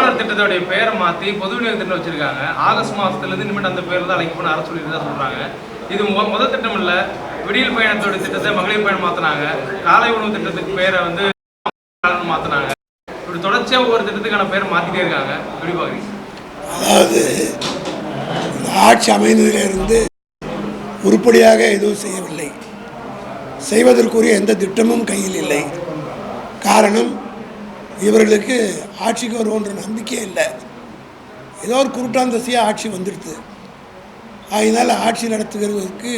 தாய்மானவர் திட்டத்தோடைய பெயரை மாற்றி பொது விநியோக திட்டம் வச்சிருக்காங்க. ஆகஸ்ட் மாதத்துலேருந்து இனிமேல் அந்த பேர் தான் அழைக்கப்படும் அரசு சொல்லிட்டு தான் சொல்கிறாங்க. இது முதல் திட்டம் இல்லை. விடியல் பயணத்தோட திட்டத்தை மகளிர் பயணம் மாற்றினாங்க. காலை உணவு திட்டத்துக்கு பேரை வந்து மாற்றினாங்க. இப்படி தொடர்ச்சியாக ஒவ்வொரு திட்டத்துக்கான பேரை மாற்றிட்டே இருக்காங்க. எப்படி பார்க்குறீங்க? அதாவது ஆட்சி அமைந்ததிலிருந்து உருப்படியாக எதுவும் செய்யவில்லை. செய்வதற்குரிய எந்த திட்டமும் கையில் இல்லை. காரணம், இவர்களுக்கு ஆட்சிக்கு வருவோன்ற நம்பிக்கையே இல்லை. ஏதோ ஒரு குருட்டாந்தசியாக ஆட்சி வந்துடுது. அதனால் ஆட்சி நடத்துகிறதுக்கு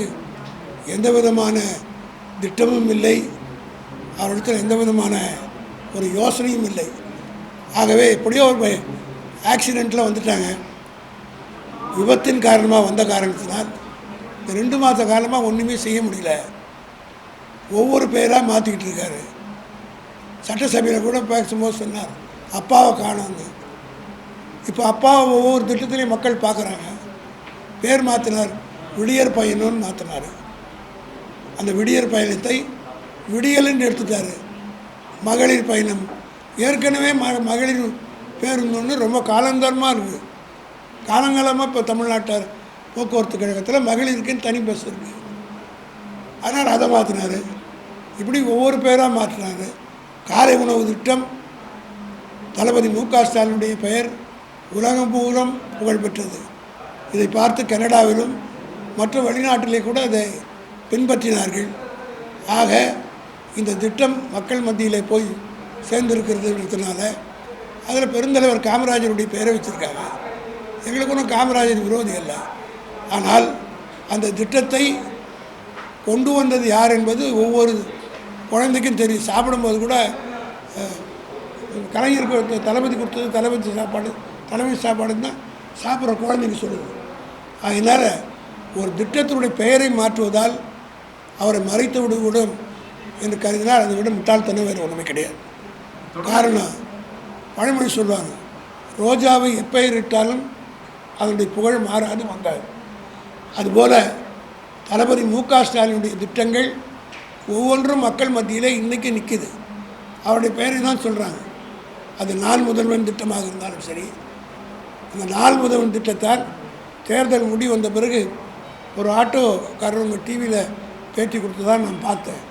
எந்த விதமான திட்டமும் இல்லை. அவர்களிடத்தில் எந்த விதமான ஒரு யோசனையும் இல்லை. ஆகவே எப்படியோ ஒரு ஆக்சிடெண்ட்டில் வந்துட்டாங்க. விபத்தின் காரணமாக வந்த காரணத்தினால் இந்த 2 மாத காலமாக ஒன்றுமே செய்ய முடியல. ஒவ்வொரு பேராக மாற்றிக்கிட்டு இருக்காரு. சட்டசபையில் கூட பேசும்போது சொன்னார், அப்பாவை காணோங்க. இப்போ அப்பாவை ஒவ்வொரு திட்டத்திலையும் மக்கள் பார்க்குறாங்க. பேர் மாற்றினார், விடியற் பயணம்னு மாற்றினார். அந்த விடியற் பயணத்தை விடியல்னு எடுத்துட்டார். மகளிர் பயணம் ஏற்கனவே மகளிர் பேருந்துன்னு ரொம்ப காலங்காலமாக இருக்குது. காலங்காலமாக இப்போ தமிழ்நாட்டார் போக்குவரத்து கழகத்தில் மகளிருக்குன்னு தனி பஸ் இருக்குது. அதனால் அதை மாற்றினார். இப்படி ஒவ்வொரு பேராக மாற்றினார். காலை உணவு திட்டம், தளபதி மு.க. ஸ்டாலினுடைய பெயர் உலகம் பூரம் புகழ்பெற்றது. இதை பார்த்து கனடாவிலும் மற்ற வெளிநாட்டிலே கூட அதை பின்பற்றினார்கள். ஆக இந்த திட்டம் மக்கள் மத்தியில் போய் சேர்ந்திருக்கிறதுனால அதில் பெருந்தலைவர் காமராஜருடைய பெயரை வச்சுருக்காங்க. எங்களுக்கு ஒன்றும் காமராஜர் விரோதி அல்ல. ஆனால் அந்த திட்டத்தை கொண்டு வந்தது யார் என்பது ஒவ்வொரு குழந்தைக்கும் தெரியும். சாப்பிடும்போது கூட கலைஞருக்கு தளபதி கொடுத்தது தலைமை சாப்பாடுன்னு தான் சாப்பிட்ற குழந்தைக்கு சொல்லுது. அதனால் ஒரு திட்டத்தினுடைய பெயரை மாற்றுவதால் அவரை மறைத்து விடும் என்று கருதினால் அதை விட முட்டாள்தனம் வேறு ஒன்றுமே கிடையாது. காரணம், பழமொழி சொல்லுவாங்க, ரோஜாவை எப்பெயரிட்டாலும் அதனுடைய புகழ் மாறாது வந்தார். அதுபோல் தளபதி மு.க. ஸ்டாலினுடைய திட்டங்கள் ஒவ்வொன்றும் மக்கள் மத்தியிலே இன்றைக்கி நிற்கிது. அவருடைய பெயரை தான் சொல்கிறாங்க. அது நாள் முதல்வன் திட்டமாக இருந்தாலும் சரி, அந்த நாள் முதல்வன் திட்டத்தால் தேர்தல் முடி வந்த பிறகு ஒரு ஆட்டோக்காரவங்க டிவியில் பேட்டி கொடுத்ததான் நான் பார்த்தேன்.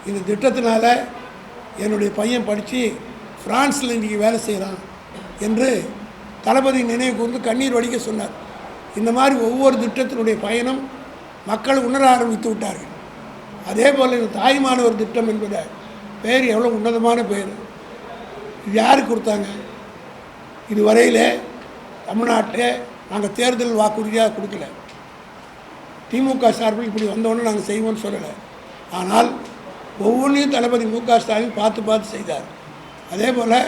இந்த திட்டத்தினால என்னுடைய பையன் படித்து ஃப்ரான்ஸில் இன்றைக்கி வேலை செய்கிறான் என்று தளபதி நினைவு கூர்ந்து கண்ணீர் வடிக்க சொன்னார். இந்த மாதிரி ஒவ்வொரு திட்டத்தினுடைய பயணம் மக்கள் உணர ஆரம்பித்து விட்டார்கள். அதே போல் இந்த தாய்மானவர் திட்டம் என்பத பெயர் எவ்வளோ உன்னதமான பெயர். இது யாருக்கு கொடுத்தாங்க? இதுவரையில் தமிழ்நாட்டில் நாங்கள் தேர்தல் வாக்குறுதியாக கொடுக்கல. திமுக சார்பில் இப்படி வந்தோன்னு நாங்கள் செய்வோம்னு சொல்லலை. ஆனால் ஒவ்வொன்றையும் தளபதி மு.க. ஸ்டாலின் பார்த்து செய்தார். அதே போல்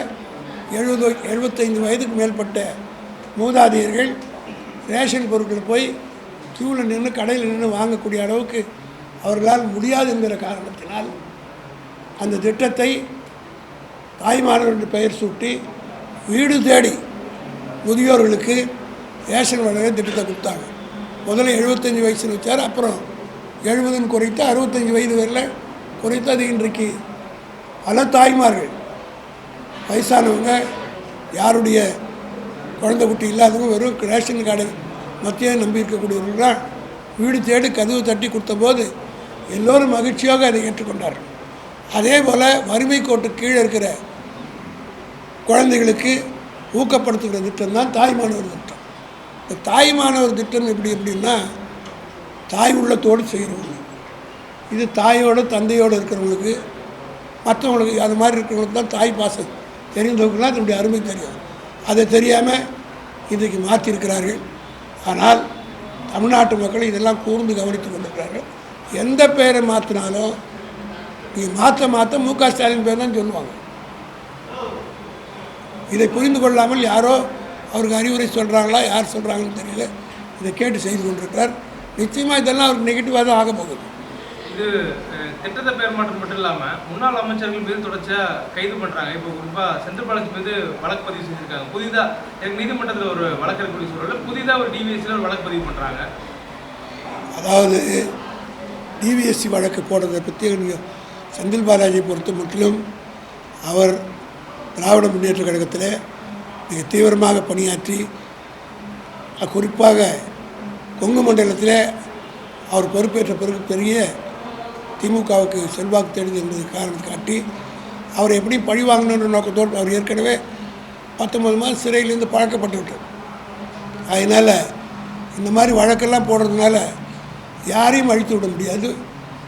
75 வயதுக்கு மேற்பட்ட மூதாதையர்கள் ரேஷன் பொருட்கள் போய் க்யூவில் நின்று கடையில் நின்று வாங்கக்கூடிய அளவுக்கு அவர்களால் முடியாது என்கிற காரணத்தினால் அந்த திட்டத்தை தாய்மானவர் பெயர் சூட்டி வீடு தேடி முதியோர்களுக்கு ரேஷன் வழங்க திட்டத்தை கொடுத்தாங்க. முதல்ல 75 வயசுன்னு வச்சார். அப்புறம் 70ன்னு குறைத்து 65 வயது வரையில் குறைத்து அது இன்றைக்கு பல தாய்மார்கள், வயசானவங்க, யாருடைய குழந்தை குட்டி இல்லாதவங்க வெறும் ரேஷன் கடை மத்திய நம்பி இருக்கக்கூடியவர்களால் வீடு தேடி கதவு தட்டி கொடுத்தபோது எல்லோரும் மகிழ்ச்சியாக அதை ஏற்றுக்கொண்டார்கள். அதே போல் வறுமை கோட்டு கீழே இருக்கிற குழந்தைகளுக்கு ஊக்கப்படுத்துகிற திட்டம் தான் தாய்மானவர் திட்டம். இந்த தாய்மானவர் திட்டம் எப்படின்னா தாய் உள்ளத்தோடு செய்கிறவங்க. இது தாயோடு தந்தையோடு இருக்கிறவங்களுக்கு, மற்றவங்களுக்கு அது மாதிரி இருக்கிறவங்களுக்கு தான் தாய் பாசம் தெரிந்தவங்களுக்குலாம் அதனுடைய அருமை தெரியும். அதை தெரியாமல் இன்றைக்கு மாற்றிருக்கிறார்கள். ஆனால் தமிழ்நாட்டு மக்கள் இதெல்லாம் கூர்ந்து கவனித்து கொண்டிருக்கிறார்கள். எந்த பெயரை மாற்றினாலும் நீங்கள் மாற்ற மு.க. ஸ்டாலின் பேர் தான் சொல்லுவாங்க. இதை புரிந்து கொள்ளாமல் யாரோ அவருக்கு அறிவுரை சொல்கிறாங்களா, யார் சொல்கிறாங்கன்னு தெரியல, இதை கேட்டு செய்து கொண்டிருக்கிறார். நிச்சயமாக இதெல்லாம் அவருக்கு நெகட்டிவாக தான் ஆக போகுது. இது திட்டத்தை பெயர் மாற்றம் மட்டும் இல்லாமல் முன்னாள் அமைச்சர்கள் மீது தொடர்ச்சியாக கைது பண்ணுறாங்க. இப்போ குறிப்பாக செந்தில் பாலாஜி மீது வழக்கு பதிவு செஞ்சுருக்காங்க. புதிதாக நீதிமன்றத்தில் ஒரு வழக்கு இருக்கக்கூடிய சூழலில் புதிதாக ஒரு டிவிஎஸ்சியில் ஒரு வழக்கு பதிவு பண்ணுறாங்க. அதாவது டிவிஎஸ்சி வழக்கு போடுறதை பற்றி செந்தில் பாலாஜியை பொறுத்த முற்றிலும் அவர் திராவிட முன்னேற்ற கழகத்தில் மிக தீவிரமாக பணியாற்றி குறிப்பாக கொங்கு மண்டலத்தில் அவர் பொறுப்பேற்ற பிறகு பெரிய திமுகவுக்கு செல்வாக்கு தேடுது என்பது காரணத்தை காட்டி அவரை எப்படி பழி வாங்கணுன்ற நோக்கத்தோடு அவர் ஏற்கனவே 19 மாதம் சிறையிலேருந்து பழக்கப்பட்டு விட்டார். அதனால் இந்த மாதிரி வழக்கெல்லாம் போடுறதுனால யாரையும் அழித்து விட முடியாது,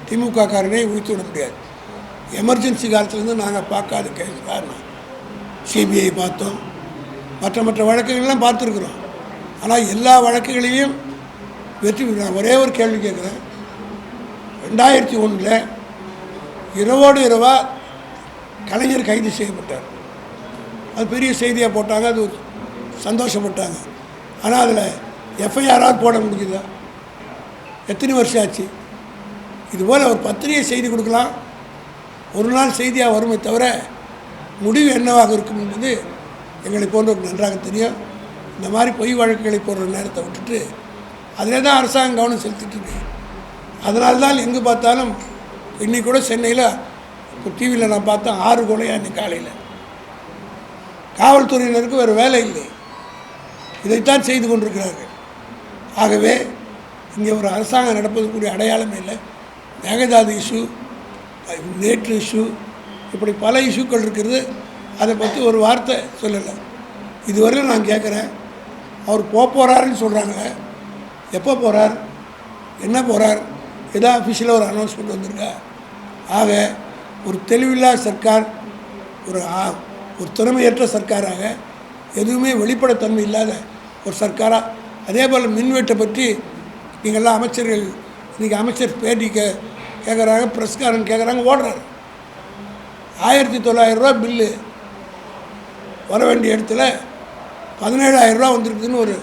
திமுக காரனே ஒழித்து விட முடியாது. எமர்ஜென்சி காலத்துலேருந்து நாங்கள் பார்க்காத கேஸ் காரணம் சிபிஐ பார்த்தோம், மற்ற வழக்குகள்லாம் பார்த்துருக்குறோம். ஆனால் எல்லா வழக்குகளையும் வெற்றி பெறுறாங்க. ஒரே ஒரு கேள்வி கேட்குறேன். 2001 இரவோடு இரவாக கலைஞர் கைது செய்யப்பட்டார். அது பெரிய செய்தியாக போட்டாங்க, அது சந்தோஷப்பட்டாங்க. ஆனால் அதில் எஃப்ஐஆராக போட முடியுதா? எத்தனை வருஷம் ஆச்சு? இதுபோல் ஒரு பத்திரிகை செய்தி கொடுக்கலாம், ஒரு நாள் செய்தியாக வருமே தவிர முடிவு என்னவாக இருக்கும் என்பது எங்களை போன்றவருக்கு நன்றாக தெரியும். இந்த மாதிரி பொய் வழக்குகளை போடுற நேரத்தை விட்டுட்டு அதிலே தான் அரசாங்கம் கவனம் செலுத்திட்டு இருக்கு. அதனால தான் எங்கே பார்த்தாலும் இன்றைக்கி கூட சென்னையில் இப்போ டிவியில் நான் பார்த்தேன் 6 கொலையாக இன்னைக்கு காலையில். காவல்துறையினருக்கு வேறு வேலை இல்லை, இதைத்தான் செய்து கொண்டிருக்கிறார்கள். ஆகவே இங்கே ஒரு அரசாங்கம் நடப்பதற்குரிய அடையாளமே இல்லை. மேகதாது இஷ்யூ, நேற்று இஷ்யூ, இப்படி பல இஷ்யூக்கள் இருக்கிறது. அதை பற்றி ஒரு வார்த்தை சொல்லலை. இதுவரையும் நான் கேட்குறேன், அவர் போகிறாருன்னு சொல்கிறாங்களே, எப்போ போகிறார், என்ன போகிறார், ஏதோ அஃபிஷியலாக ஒரு அனௌன்ஸ்மெண்ட் வந்திருக்கா? ஆக ஒரு தெளிவில்லா சர்க்கார், ஒரு திறமையற்ற சர்க்காராக, எதுவுமே வெளிப்படைத்தன்மை இல்லாத ஒரு சர்க்காராக. அதே போல் மின்வெட்டை பற்றி நீங்கள்லாம் அமைச்சர்கள் இன்றைக்கி அமைச்சர் பேட்டி கேட்குறாங்க, ப்ரெஸ்காரன் கேட்குறாங்க, ஓடுறாரு. 1900 ரூபா பில்லு வர வேண்டிய இடத்துல 17,000 ரூபா வந்துருக்குதுன்னு ஒரு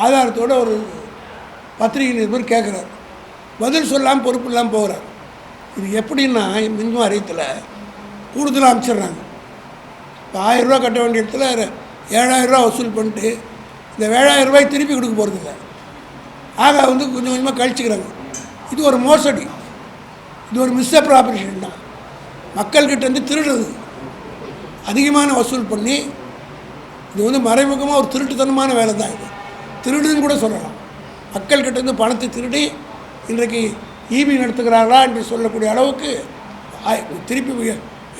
ஆதாரத்தோடு ஒரு பத்திரிகை நிருபர் கேட்குறாரு. பதில் சொல்லாமல் பொறுப்பு இல்லாமல் போகிறார். இது எப்படின்னா மின் வாரியத்தில் கூடுதலாக அமைச்சிட்றாங்க. இப்போ 1000 ரூபா கட்ட வேண்டிய இடத்துல 7,000 ரூபா வசூல் பண்ணிட்டு இந்த 7,000 ரூபாய் திருப்பி கொடுக்க போகிறதில்ல. ஆக கொஞ்சம் கொஞ்சமாக கழிச்சுக்கிறாங்க. இது ஒரு மோசடி, இது ஒரு மிஸ்அப்ராப்ரியேஷன் தான். மக்கள்கிட்ட திருடுறது, அதிகமான வசூல் பண்ணி இது மறைமுகமாக ஒரு திருட்டுத்தனமான வேலை தான். இது திருடுன்னு கூட சொல்லலாம். மக்கள்கிட்ட பணத்தை திருடி இன்றைக்கு ஈபி நடத்துகிறார்களா என்று சொல்லக்கூடிய அளவுக்கு திருப்பி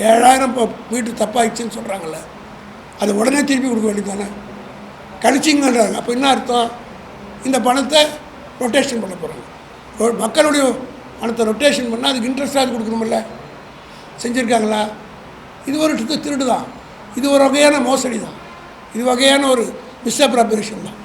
7,000 இப்போ வீட்டு தப்பாயிடுச்சுன்னு சொல்கிறாங்கல்ல, அதை உடனே திருப்பி கொடுக்க வேண்டியது தானே, கழிச்சிங்கன்றாங்க. அப்போ என்ன அர்த்தம்? இந்த பணத்தை ரொட்டேஷன் பண்ண போகிறாங்க. மக்களுடைய பணத்தை ரொட்டேஷன் பண்ணால் அதுக்கு இன்ட்ரெஸ்டாக கொடுக்கணுமில்ல, செஞ்சுருக்காங்களா? இது ஒரு திருடு தான், இது ஒரு வகையான மோசடி தான், இது வகையான ஒரு மிஸ்அப்ராப்ரியேஷன் தான்.